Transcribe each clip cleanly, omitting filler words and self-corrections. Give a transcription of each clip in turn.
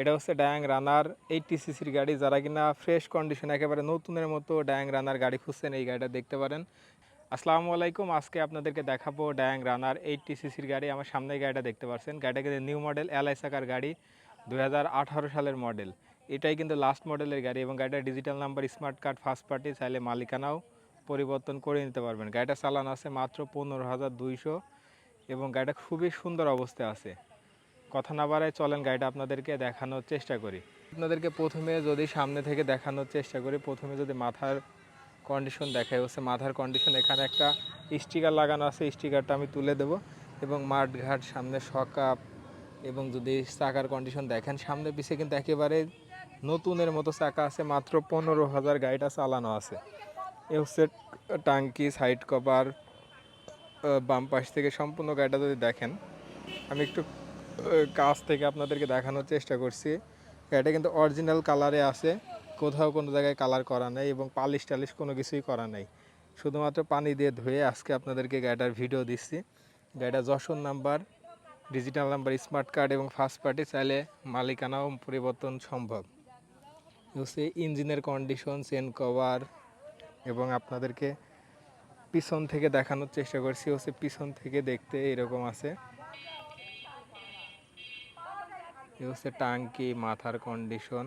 এটা হচ্ছে ডায়াং রানার 80 সিসির গাড়ি। যারা কিনা ফ্রেশ কন্ডিশন একেবারে নতুনের মতো ডায়াং রানার গাড়ি খুঁজছেন এই গাড়িটা দেখতে পারেন। আসসালামু আলাইকুম, আজকে আপনাদেরকে দেখাবো ডায়াং রানার 80 সিসির গাড়ি। আমার সামনে গাড়িটা দেখতে পাচ্ছেন, গাড়িটা কিন্তু নিউ মডেল এলআই চাকার গাড়ি, 2018 সালের মডেল। এটাই কিন্তু লাস্ট মডেলের গাড়ি এবং গাড়িটা digital number, smart card, first party, চাইলে মালিকানাও পরিবর্তন করে নিতে পারবেন। গাড়িটা চালানো আছে মাত্র 15,200 এবং গাড়িটা খুবই সুন্দর অবস্থায় আছে। কথা না বাড়ায় চলেন গাড়িটা আপনাদেরকে দেখানোর চেষ্টা করি। আপনাদেরকে প্রথমে যদি সামনে থেকে দেখানোর চেষ্টা করি, প্রথমে যদি মাথার কন্ডিশন দেখাই, হচ্ছে মাথার কন্ডিশন। এখানে একটা স্টিকার লাগানো আছে, স্টিকারটা আমি তুলে দেব। এবং মাঠঘাট, সামনে সকাপ এবং যদি চাকার কন্ডিশন দেখেন, সামনে পিছিয়ে কিন্তু একেবারে নতুনের মতো চাকা আছে। মাত্র 15,000 গাড়িটা চালানো আছে। এ হচ্ছে টাঙ্কি, সাইড কভার, বাম পাশ থেকে সম্পূর্ণ গাড়িটা যদি দেখেন, আমি একটু কাছ থেকে আপনাদেরকে দেখানোর চেষ্টা করছি। গাড়িটা কিন্তু অরিজিনাল কালারে আছে, কোথাও কোনো জায়গায় কালার করা নেই এবং পালিশ টালিশ কোনো কিছুই করা নেই। শুধুমাত্র পানি দিয়ে ধুয়ে আজকে আপনাদেরকে গাড়িটার ভিডিও দিচ্ছি। গাড়িটা Jessore number, digital number, smart card এবং ফার্স্ট পার্টি, চাইলে মালিকানাও পরিবর্তন সম্ভব। হচ্ছে ইঞ্জিনের কন্ডিশন, চেন কভার এবং আপনাদেরকে পিছন থেকে দেখানোর চেষ্টা করছি। হচ্ছে পিছন থেকে দেখতে এরকম আছে। এ হচ্ছে টাঙ্কি, মাথার কন্ডিশন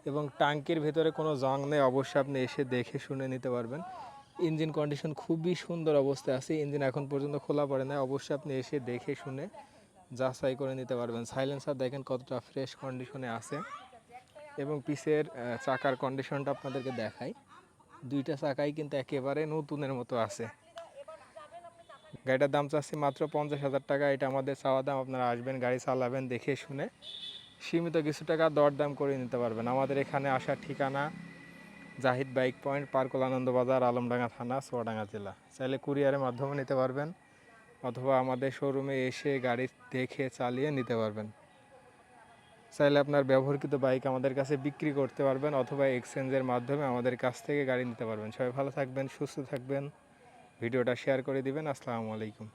এবং টাঙ্কির ভেতরে কোনো জং নেই, অবশ্যই আপনি এসে দেখে শুনে নিতে পারবেন। ইঞ্জিন কন্ডিশন খুবই সুন্দর অবস্থায় আছে, ইঞ্জিন এখন পর্যন্ত খোলা পড়ে না, অবশ্যই আপনি এসে দেখে শুনে যাচাই করে নিতে পারবেন। সাইলেন্সার দেখেন কতটা ফ্রেশ কন্ডিশনে আছে এবং পিছের চাকার কন্ডিশনটা আপনাদেরকে দেখাই। দুইটা চাকাই কিন্তু একেবারে নতুনের মতো আছে। গাড়িটার দাম চাচ্ছি মাত্র 50,000 টাকা। এটা আমাদের চাওয়া দাম। আপনারা আসবেন, গাড়ি চালাবেন, দেখে শুনে সীমিত কিছু টাকা দরদাম করে নিতে পারবেন। আমাদের এখানে আসার ঠিকানা জাহিদ বাইক পয়েন্ট, পার্কল আনন্দবাজার, আলমডাঙ্গা থানা, চুয়াডাঙ্গা জেলা। চাইলে কুরিয়ারের মাধ্যমে নিতে পারবেন অথবা আমাদের শোরুমে এসে গাড়ি দেখে চালিয়ে নিতে পারবেন। চাইলে আপনার ব্যবহৃত বাইক আমাদের কাছে বিক্রি করতে পারবেন অথবা এক্সচেঞ্জের মাধ্যমে আমাদের কাছ থেকে গাড়ি নিতে পারবেন। সবাই ভালো থাকবেন, সুস্থ থাকবেন, ভিডিওটা শেয়ার করে দিবেন। আসসালামু আলাইকুম।